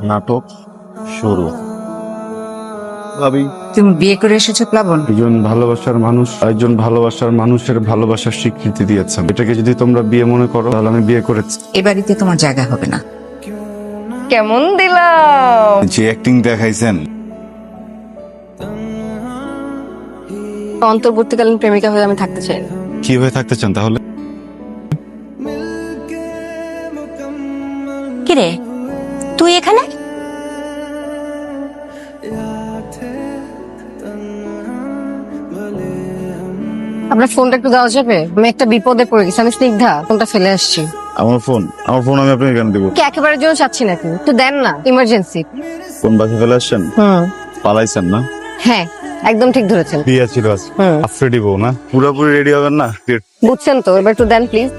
নাটক শুরু। ভাবি, তুমি বিয়ে করে এসেছো প্লাবন? একজন ভালোবাসার মানুষ একজন ভালোবাসার মানুষের ভালোবাসার স্বীকৃতি দিয়েছেন। এটাকে যদি তোমরা বিয়ে মনে করো তাহলে আমি বিয়ে করেছি। এ বাড়িতে তোমার জায়গা হবে না। কেমন দিলাম? যে অ্যাক্টিং দেখাইছেন, অন্তর্বর্তীকালীন প্রেমিকা হয়ে আমি থাকতে চাই না। কি হয়ে থাকতে চান তাহলে? কিরে তুই এখানে? আপনার ফোনটা একটু দেওয়া যাবে? আমি একটা বিপদে পড়ে গেছি, আমি স্নিগ্ধা, ফোনটা ফেলে আসছি। আমার ফোন আমি আপনাকে কেন দেবো? কি একেবারের জন্য চাচ্ছি নাকি? একটু দেন না, ইমার্জেন্সি। ফোন বাসে ফেলে আসছেন? পালাইছেন না? হ্যাঁ, একদম ঠিক ধরেছেন। বিয়ে ছিল আজ, আফ্রেডি বউ না? পুরোপুরি রেডি হবেন না? বুঝছেন তো, এবার একটু দেন প্লিজ।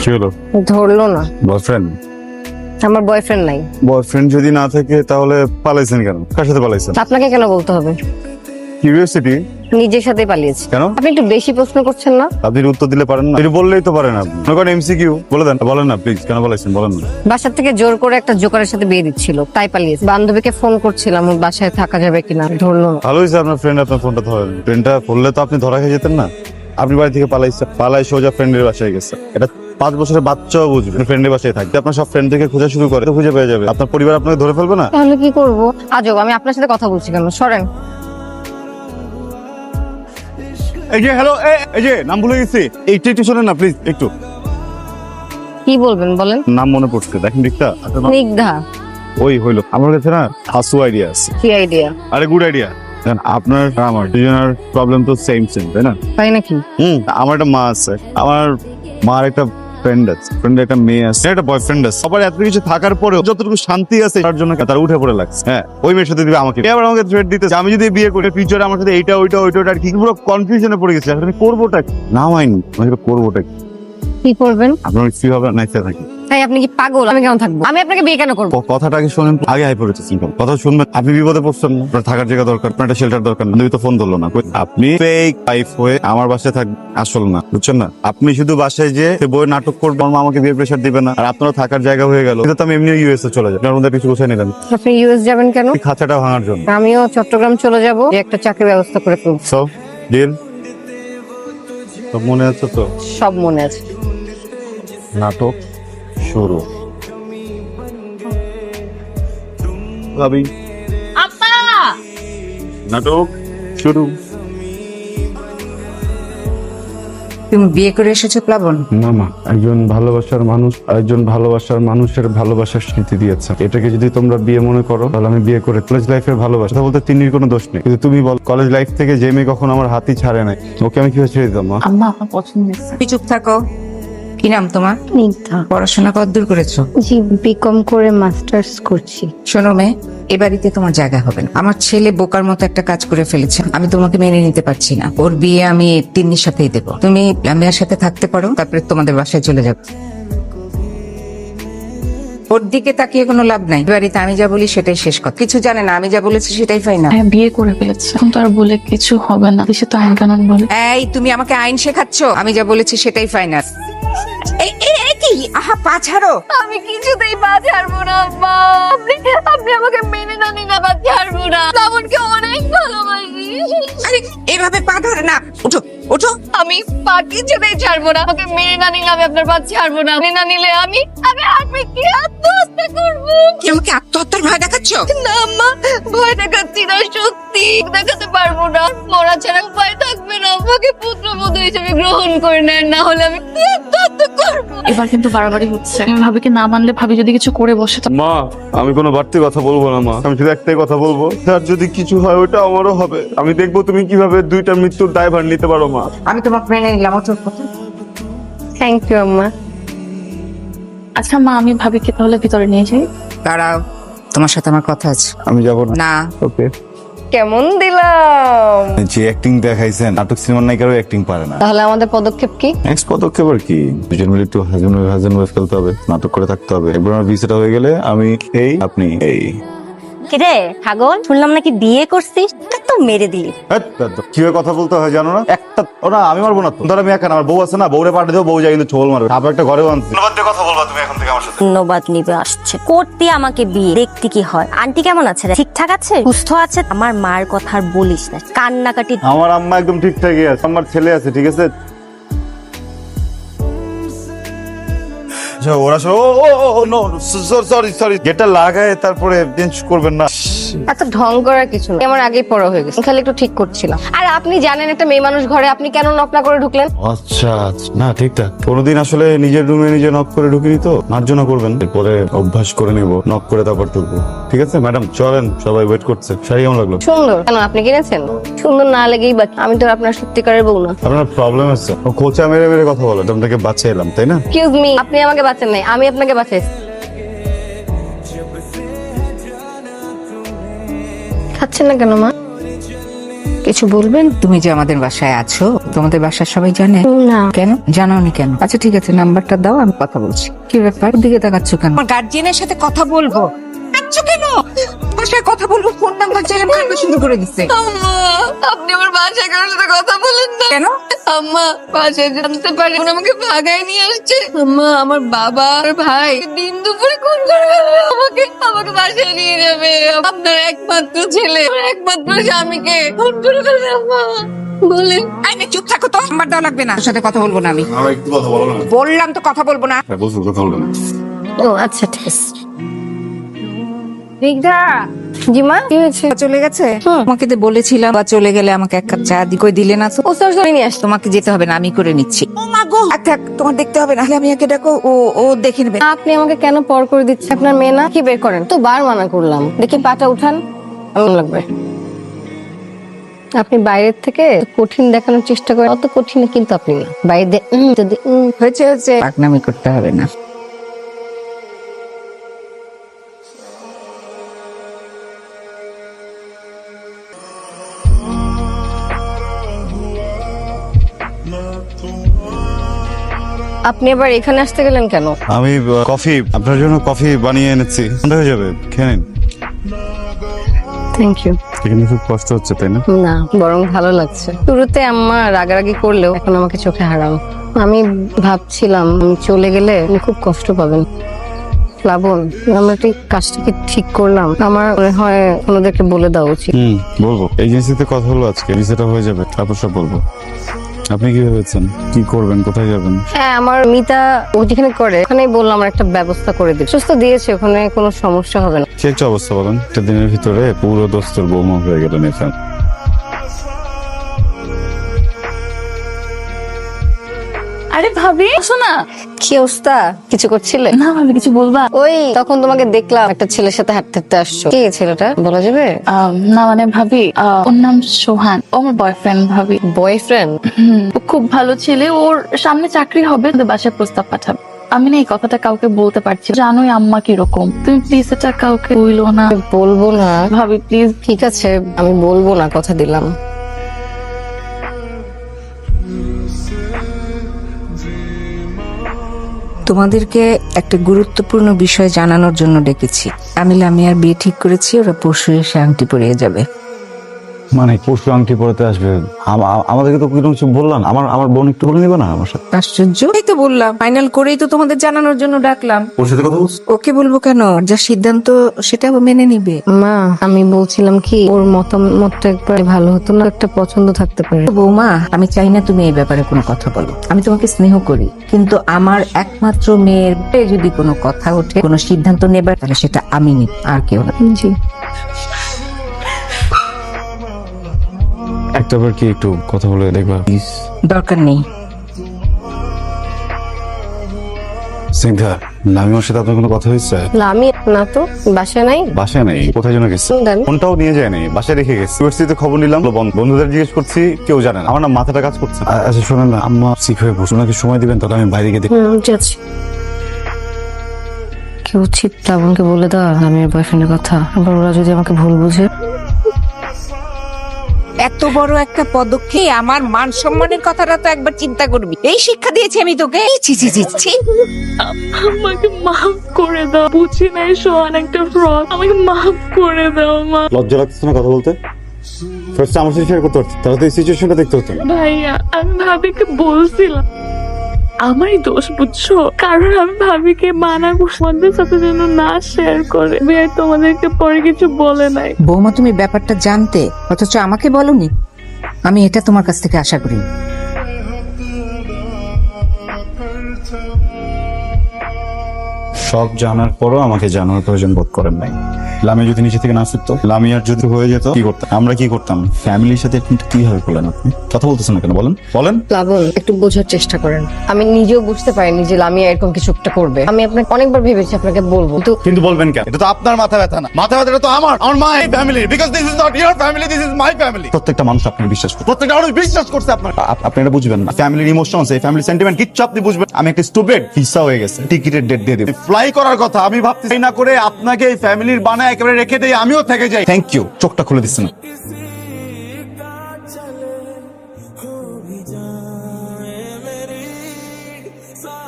কি হলো? ধরলো না। বয়ফ্রেন্ড? আমার বয়ফ্রেন্ড নাই। বয়ফ্রেন্ড যদি না থাকে তাহলে পালাইছেন কেন? কার সাথে পালাইছেন? আপনাকে কেন বলতে হবে? কিউরিওসিটি। নিজের সাথে পালিয়েছি। কেন? আপনি একটু বেশি প্রশ্ন করছেন না? আপনি উত্তর দিলে পারেন না? এটা বললেই তো পারেন আপনি। মনে করেন এমসিকিউ বলে দেন, বলেন না প্লিজ, কেন পালাইছেন বলেন না। বাসার থেকে জোর করে একটা জোকারের সাথে বিয়ে দিচ্ছিল, তাই পালিয়েছি। বান্ধবীকে ফোন করছিলাম ওর বাসায় থাকা যাবে কিনা, ধরলো না। ভালো হয়েছে আপনার ফ্রেন্ড আপনার ফোনটা ধরেন। ফ্রেন্ডটা বললে তো আপনি ধরা খেয়ে যেতেন না। আপনি বাড়ি থেকে পালাই সোজা ফ্রেন্ডের বাসায় গেছে। এটা 5 বছরের বাচ্চাও বুঝবে ফ্রেন্ডের বাসায় থাকতে। আপনার সব ফ্রেন্ড থেকে খোঁজা শুরু করে তো খুঁজে পেয়ে যাবে। আপনার পরিবার আপনাকে ধরে ফেলবে না? তাহলে কি করবো? আজব, আমি আপনার সাথে কথা বলছি কেন? সরেন। এই যে হ্যালো, এই যে নাম ভুলে গেছি, এইটা একটু শোনেন না প্লিজ একটু। কি বলবেন বলেন? নাম মনে পড়ছে, দেখেন দিকটা। স্নিগ্ধা। ওই হইলো, আমার কাছে না হাসু আইডিয়া আছে। কি আইডিয়া? আরে গুড আইডিয়া। আপনার আর আমার দুজনের প্রবলেম তো সেম তাই না? তাই নাকি? আমার একটা মা আছে, আমার মার একটা ফ্রেন্ড আছে, ফ্রেন্ডের একটা মেয়ে আছে, একটা বয়ফ্রেন্ড আছে। সবার এত কিছু থাকার পরেও যতটুকু শান্তি আছে তার জন্য তার উঠে পড়ে লাগছে। হ্যাঁ, ওই মেয়ের সাথে দিবে আমাকে, এবার আমাকে থ্রেট দিতেছে আমি যদি বিয়ে করি ফিউচারে আমার সাথে এইটা ওইটা আর কি। পুরো কনফিউশনে পড়ে গেছে। আমি করবোটা কি? না হয়নি, আমি করবোটা কি? কি করবেন? আপনার কি হবে না থাকি? তাই আপনি কি পাগল? আমি কেন থাকবো? আমি আপনাকে বিয়ে কেন করবো? কথাটা আগে শোনেন, আগে হাই পড়েছে। কথা শুনবেন। আপনি বিপদে পড়ছেন না, আপনার থাকার জায়গা দরকার, আপনার একটা শেল্টার দরকার। তুমি তো ফোন ধরলো না। আপনি ফেক ওয়াইফ হয়ে আমার বাসায় থাকবেন, আসল না, বুঝছেন না? আপনি শুধু বাসায় যে বই নাটক করবেন, আমার আমাকে বিয়ে প্রেশার দিবে না, আর আপনার থাকার জায়গা হয়ে গেল। কিন্তু আমি এমনি ইউএসএ চলে যাই, আপনার মধ্যে কিছু গুছিয়ে নিলেন। আপনি ইউএস যাবেন কেন? এই খাঁচাটা ভাঙার জন্য। আমিও চট্টগ্রাম চলে যাব, একটা চাকরির ব্যবস্থা করে ফেলবো। সব ডিল সব মনে আছে তো? সব মনে আছে। নাটক শুরু। ভাবি, আপা নাটক শুরু। তুমি বিয়ে করে এসেছো প্লাবন? না মা, একজন ভালোবাসার মানুষের ভালোবাসার স্মৃতি দিয়েছে। এটাকে যদি তোমরা বিয়ে মনে করো তাহলে আমি বিয়ে করে কলেজ লাইফের ভালোবাসা বলতে তিন্নির কোনো দোষ নেই। কিন্তু তুমি বল, কলেজ লাইফ থেকে যে মেয়ে কখনো আমার হাতই ছাড়ে নাই, ওকে আমি কিভাবে ছেড়ে দিতাম মা? আম্মা আমার পছন্দ হয়েছে। তুমি চুপ থাকো। কি নাম তোমার? স্নিগ্ধা। পড়াশোনা কতদূর করেছো? জি, বিকম করে মাস্টার্স করছি। শোনো মেয়ে, এ বাড়িতে তোমার জায়গা হবে না। আমার ছেলে বোকার মতো একটা কাজ করে ফেলেছে, আমি তোমাকে মেনে নিতে পারছি না। ওর বিয়ে আমি তিন্নির সাথেই দেবো। তুমি মেয়ের সাথে থাকতে পারো, তারপরে তোমাদের বাসায় চলে যাবো। ওর দিকে তাকিয়ে কোনো লাভ নাই। এ বাড়িতে আমি যা বলি সেটাই শেষ কথা। কিছু জানে না, আমি যা বলেছি সেটাই ফাইনাল। হ্যাঁ, বিয়ে করে ফেলেছে, এখন তো আর বলে কিছু হবে না। দেশে তো আইন কানুন বলে। এই তুমি আমাকে আইন শেখাচ্ছ? আমি যা বলেছি সেটাই ফাইনাল। এই কি? আহা, পা ছাড়ো। আমি কিছুতেই পা ছাড়বো না আম্মা। আপনি আমাকে মেনে না নিলে পা ছাড়বো না। শ্রাবণকে অনেক ভালোবাসি। আরে এইভাবে পা ধরে না, উঠো উঠো। আমি পা কিছুতেই ছাড়বো না। আমাকে মেনে না নিলে আমি আপনার পা ছাড়বো না। মেনে না নিলে আমি কি আত্মহত্যা করবো। কি আমাকে আত্মহত্যার ভয় দেখাচ্ছ? না আম্মা, ভয় দেখাচ্ছি না, সত্যি দেখাতে পারবো না। মরা ছাড়া উপায় থাকবে না। আমাকে পুত্রবধূ হিসেবে গ্রহণ করে নেন, না হলে আমি কি আত্মহত্যা করবো। এবার কিন্তু বাড়াবাড়ি হচ্ছে। আমি ভাবিকে না মানলে ভাবি যদি কিছু করে বসে তো। মা, আমি কোনো বাড়তি কথা বলবো না মা, আমি শুধু একটাই কথা বলবো, তার যদি কিছু হয় ওটা আমারও হবে। আমি দেখবো তুমি কিভাবে দুইটা মৃত্যুর দায়ভার নিতে পারো মা। আমি তোমাকে মেনে নিলাম, ওঠো। থ্যাংক ইউ আম্মা। আচ্ছা মা, আমি ভাবিকে তাহলে ভিতরে নিয়ে যাই। দাঁড়াও, তোমার সাথে আমার কথা আছে। আমি যাবো না। না। ওকে। কেমন দিলাম? যে অ্যাক্টিং দেখাইছেন, নাটক সিনেমার নায়িকারও অ্যাক্টিং পারে না। তাহলে আমাদের পদক্ষেপ কি? নেক্সট পদক্ষেপ আর কি, দুজন মিলে একটু হাজবেন্ড ওয়াইফ খেলতে হবে, নাটক করে থাকতে হবে। একবার আমার ভিসাটা হয়ে গেলে আমি এই, আপনি এই। কিরে ছাগল, শুনলাম নাকি বিয়ে করছিস, তা তো মেরে দিলি। কিভাবে কথা বলতে হয় জানো না? একটা ওরা আমি মারবো না তো, ধর আমি একা না, আমার বউ আছে না, বউরে পাঠিয়ে দেবো, বউ যাই কিন্তু ছোবল মারবে। তারপর একটা ঘরেও আনছি। ধন্যবাদ দিয়ে কথা বলবা তুমি এখন থেকে আমার সাথে। ধন্যবাদ নিবে আসছে করতে আমাকে বিয়ে, দেখতে কি হয়। আন্টি কেমন আছে রে? ঠিকঠাক আছে, সুস্থ আছে? আমার মার কথা আর বলিস না, কান্নাকাটি। আমার আম্মা একদম ঠিকঠাকই আছে, আমার ছেলে আছে, ঠিক আছে। আচ্ছা, ওরা সরি গেটটা লাগায় তারপরে চেঞ্জ করবেন না। এত ঢং করার কিছু না, আমার আগেই পড়া হয়ে গেছে, খালি একটু ঠিক করছিলাম। আর আপনি জানেন একটা মেয়ে মানুষ ঘরে, আপনি কেন নক না করে ঢুকলেন? আচ্ছা না ঠিকঠাক, কোনোদিন আসলে নিজের রুমে নিজে নক করে ঢুকিনি তো, মার্জনা করবেন, এরপরে অভ্যাস করে নেব, নক করে তারপর ঢুকবো। ঠিক আছে ম্যাডাম, চলেন, সবাই ওয়েট করছে। শাড়ি কেমন লাগলো? সুন্দর। কেন আপনি কিনেছেন? সুন্দর না লেগেই বাকি, আমি তো আপনার সত্যিকারের বউ না। আপনার প্রবলেম আছে, ও খোঁচা মেরে মেরে কথা বলে, আপনাকে বাঁচিয়ে এলাম তাই না? এক্সকিউজ মি, আপনি আমাকে বাঁচান নাই, আমি আপনাকে বাঁচাইছি। খাচ্ছেন না কেন মা? কিছু বলবেন? তুমি যে আমাদের বাসায় আছো, তোমাদের বাসার সবাই জানে? না। কেন জানাওনি কেন? আচ্ছা ঠিক আছে, নাম্বারটা দাও, আমি কথা বলছি। কি ব্যাপার, দিকে তাকাচ্ছ কেন? আমার গার্জিয়ানের সাথে কথা বলবো, কাঁদছ কেন? বাসায় কথা বলবো, ফোন নাম্বার চাইলাম, কান্না শুরু করে দিচ্ছে। আম্মা, আপনি আমার বাসায় কারোর সাথে কথা বলেন না। কেন? আম্মা, বাসায় জানতে পারে ওরা আমাকে ভাগায় নিয়ে আসছে। আম্মা, আমার বাবা আর ভাই দিন দুপুরে খুন করে ফেলবে আমাকে, আমাকে বাসায় নিয়ে যাবে। আপনার একমাত্র ছেলে, আমার একমাত্র স্বামীকে খুন করে ফেলবে। আম্মা বলেন। আই না, চুপ থাকো তো, নাম্বার দেওয়া লাগবে না, তোর সাথে কথা বলবো না আমি। আমার একটু কথা বলো না। বললাম তো কথা বলবো না। বলছো কথা বলো না। ও আচ্ছা ঠিক আছে। রিগদা, জি মা, কি হয়েছে? চলে গেছে? হুম। তোমাকে তো বলেছিলাম, বা চলে গেলে আমাকে এক কাপ চা কই দিলে না তো। ও সরি নিয়ে আসতো। তোমাকে যেতে হবে না, আমি করে নিচ্ছি। ও মা গো, থাক, তোমার দেখতে হবে না, আমি আগে ডাকো, ও দেখে নেবে। আপনি আমাকে কেন পর করে দিচ্ছেন? আপনার মেয়ে না? কি বের করেন তো, বার মানা করলাম। দেখি পাটা উঠান, এমন লাগবে। আপনি বাইরের থেকে কঠিন দেখানোর চেষ্টা করেন, অত কঠিন কিন্তু আপনি না। বাইরে যদি হয়েছে হয়েছে, পাকনামি করতে হবে না। আপনি আবার এখানে আসতে গেলেন কেন? আমি কফি, আপনার জন্য কফি বানিয়ে এনেছি, ঠান্ডা হয়ে যাবে, খেয়ে নিন। Thank you. এখানে খুব কষ্ট হচ্ছে তাই না? না, বরং ভালো লাগছে। শুরুতে আম্মা রাগারাগি করলেও এখন আমাকে চোখে হারাম। আমি ভাবছিলাম আমি চলে গেলে উনি খুব কষ্ট পাবেন। প্লাবন, আমরা ঠিক কাজটা কি ঠিক করলাম? আমার মনে হয় ওনাদেরকে বলে দেওয়া উচিত। বলবো, এজেন্সিতে কথা হলো আজকে, ভিসাটা হয়ে যাবে, তারপর সব বলবো। আপনি কি ভেবেছেন, কি করবেন, কোথায় যাবেন? হ্যাঁ, আমার মিতা ও যেখানে করে ওখানেই বললাম আমার একটা ব্যবস্থা করে দিই। সুস্থ দিয়েছে, ওখানে কোনো সমস্যা হবে না। কি একটা অবস্থা বলেন, একটা দিনের ভিতরে পুরো দোস্তের বৌমা হয়ে গেলেন এখানে। আরে ভাবি, আসো না। কি অবস্থা? কিছু করছিলে? না ভাবি, কিছু বলবা? ওই তখন তোমাকে দেখলাম একটা ছেলের সাথে হাঁটতে হাঁটতে আসছো। কে ছেলেটা, বলা যাবে? না মানে ভাবি, ওর নাম সোহান, ও আমার বয়ফ্রেন্ড ভাবি। বয়ফ্রেন্ড? ও খুব ভালো ছেলে, ওর সামনে চাকরি হবে, ওদের বাসায় প্রস্তাব পাঠাবে। আমি না এই কথাটা কাউকে বলতে পারছি না। জানোই আম্মা কিরকম, তুমি প্লিজ এটা কাউকে বইলো না বলবো না ভাবি, প্লিজ। ঠিক আছে, আমি বলবো না, কথা দিলাম। তোমাদেরকে একটা গুরুত্বপূর্ণ বিষয় জানানোর জন্য ডেকেছি। আমি লামিয়ার বিয়ে ঠিক করেছি, ওরা পরশু এসে আংটি পরিয়ে যাবে। মানে পরশু আংটি পড়তে আসবে? আমাদেরকে তো কিছু বললাম, আমার বোন একটু বলে নিবে না আমার সাথে? আশ্চর্য, এই তো বললাম, ফাইনাল করেই তো তোমাদের জানানোর জন্য ডাকলাম। ওর সাথে কথা বলছো? ওকে বলবো কেন? যা সিদ্ধান্ত সেটা ও মেনে নিবে। মা, আমি বলছিলাম কি, ওর মতামতটা একবার ভালো হতো না? একটা পছন্দ থাকতে পারে। বৌমা, আমি চাই না তুমি এই ব্যাপারে কোনো কথা বলো। আমি তোমাকে স্নেহ করি, কিন্তু আমার একমাত্র মেয়ের যদি কোনো কথা ওঠে, কোনো সিদ্ধান্ত নেবার, তাহলে সেটা আমি নিব, আর কেউ না। জি। একটা বার কি একটু কথা বলে দেখবা প্লিজ? দরকার নেই। সিদ্ধা, লামিমার সাথে আপনার কোনো কথা হয়েছে? আমি না তো, বাসায় নাই। বাসায় নেই, কোথায় যেন গেছে। দেন। ফোনটাও নিয়ে যায়নি, বাসায় রেখে গেছে। ইউনিভার্সিটিতে খবর নিলাম, বন্ধুদের জিজ্ঞেস করছি, কেউ জানে না। আমার না মাথাটা কাজ করছে। আচ্ছা শোনেন না, আম্মা সিক হয়ে বসে, ওনাকে সময় দিবেন, তাহলে আমি বাইরে গিয়ে দেখি। যাচ্ছি। কি উচিত প্লাবনকে বলে দেওয়া আমি বয়ফ্রেন্ডের কথা? আবার ওরা যদি আমাকে ভুল বুঝে। এত বড় একটা পদক্ষেপ, আমার মান সম্মানের কথাটা তো একবার চিন্তা করবি। এই শিক্ষা দিয়েছি আমি তোকে। ছি ছি ছি ছি। আমাকে মাফ করে দাও, বুঝি নাই সোহান একটা ফ্রড, আমাকে মাফ করে দাও মা। লজ্জা লাগতেছে না কথা বলতে? ফার্স্ট আমার সাথে শেয়ার করতে পারতি, তাহলে তো এই সিচুয়েশনটা দেখতে হতো না। ভাইয়া আমি ভাবিকে বলছিলাম আমারই দোষ, বুঝছো? কারণ আমি ভাবিকে মানা করছি তোমাদের সাথে যেন না শেয়ার করে। ভাইয়া তোমাদেরকে পরে কিছু বলে নাই। বৌমা তুমি ব্যাপারটা জানতে, অথচ আমাকে বলনি। আমি এটা তোমার কাছ থেকে আশা করি। সব জানার পরও আমাকে জানার প্রয়োজন বোধ করেন নাই। লামিয়া যদি নিচে থেকে না ফিরতো, লামিয়ার যদি হয়ে যেত, কি করতাম আমরা? কি করতাম? ফ্যামিলির সাথে কিন্তু কিভাবে করলেন আপনি? কথা বলতেছেন না কেন? বলেন বলেন। প্লাবন, একটু বোঝার চেষ্টা করেন। আমি নিজেও বুঝতে পারিনি যে লামিয়া এরকম কিছু একটা করবে। আমি আপনাকে অনেকবার ভেবেছি আপনাকে বলবো, কিন্তু বলবেন কেন? এটা তো আপনার মাথা ব্যথা না, মাথা ব্যথাটা তো আমার my family, because this is not your family, this is my family. প্রত্যেকটা মানুষ আপনাকে বিশ্বাস করে, প্রত্যেকটা মানুষ বিশ্বাস করছে আপনার। আপনি এটা বুঝবেন না। ফ্যামিলির ইমোশনস, এই ফ্যামিলি সেন্টিমেন্ট কিচ্ছু আপনি বুঝবেন। আমি একটা স্টুপিড, ভিসা হয়ে গেছে, টিকিটের ডেট দিয়ে দিই, ফ্লাই করার কথা। আমি ভাবতেছি না করে আপনাকে এই ফ্যামিলির বানায় একেবারে রেখে দেই, আমিও থেকে যাই। থ্যাংক ইউ, চোখটা খুলে দিচ্ছেন।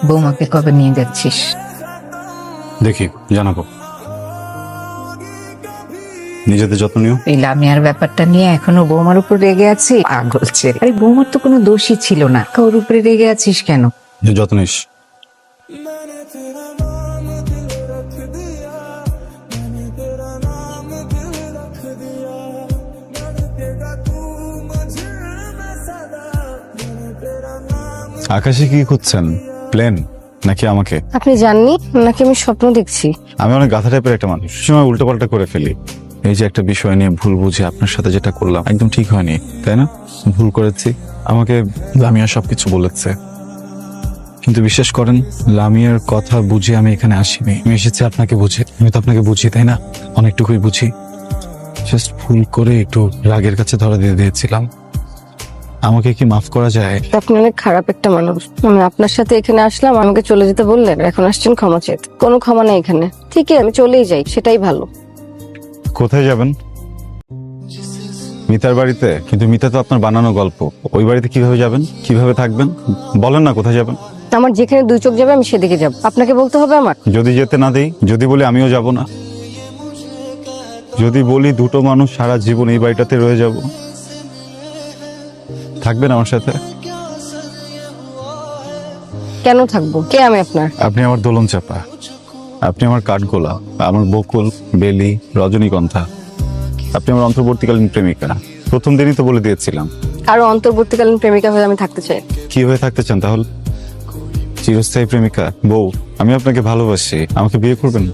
বৌমাকে কবে নিয়ে যাচ্ছিস? দেখি, জানাবো। নিজেদের যত্ন নিও। এই লামিয়ার ব্যাপারটা নিয়ে এখনো বৌমার উপর রেগে আছি? পাগল ছেলে। আরে বৌমার তো কোনো দোষই ছিল না, ওর উপরে রেগে আছিস কেন? যত্ন নিস। আকাশে কি খুঁজছেন? প্লেন নাকি আমাকে? আপনি জাননি নাকি আমি স্বপ্ন দেখছি? আমি অনেক গাধা টাইপের একটা মানুষ, সময় উল্টো পাল্টা করে ফেলি। এই যে একটা বিষয় নিয়ে ভুল বুঝে আপনার সাথে যেটা করলাম একদম ঠিক হয়নি, তাই না? ভুল করেছি। আমাকে লামিয়া সবকিছু বলেছে, কিন্তু বিশ্বাস করেন লামিয়ার কথা বুঝে আমি এখানে আসিনি। আমি এসেছি আপনাকে বুঝে। আমি তো আপনাকে বুঝি, তাই না? অনেকটুকুই বুঝি। জাস্ট ভুল করে একটু রাগের কাছে ধরা দিয়ে দিয়েছিলাম। আমাকে কি মাফ করা যায়? আপনি অনেক খারাপ একটা মানুষ। আমি আপনার সাথে এখানে আসলাম, আমাকে চলে যেতে বললেন, এখন আসছেন ক্ষমা চাইতে। কোনো ক্ষমা নেই এখানে। ঠিক আছে, আমি চলেই যাই, সেটাই ভালো। কোথায় যাবেন? মিতার বাড়িতে? কিন্তু মিতা তো আপনার বানানো গল্প। ওই বাড়িতে কিভাবে যাবেন? কিভাবে থাকবেন? বলেন না কোথায় যাবেন। আমার যেখানে দুই চোখ যাবে আমি সেদিকে যাব। আপনাকে বলতে হবে আমার? যদি যেতে না দেই, যদি বলি আমিও যাব না, যদি বলি দুটো মানুষ সারা জীবন এই বাড়িটাতে রয়ে যাব, থাকবেন আমার সাথে? কেন থাকবো? কে আমি আপনার? আপনি আমার দোলন চাপা, আপনি আমার কাঠগোলা, আমার বকুল, বেলি, রজনীগন্ধা। আপনি আমার অন্তর্বর্তীকালীন প্রেমিকা। প্রথম দিনই তো বলে দিয়েছিলাম। আরো অন্তর্বর্তীকালীন প্রেমিকা হয়ে আমি থাকতে চাই। কি হয়ে থাকতে চান তাহলে? চিরস্থায়ী প্রেমিকা, বউ। আমি আপনাকে ভালোবাসি, আমাকে বিয়ে করবেন?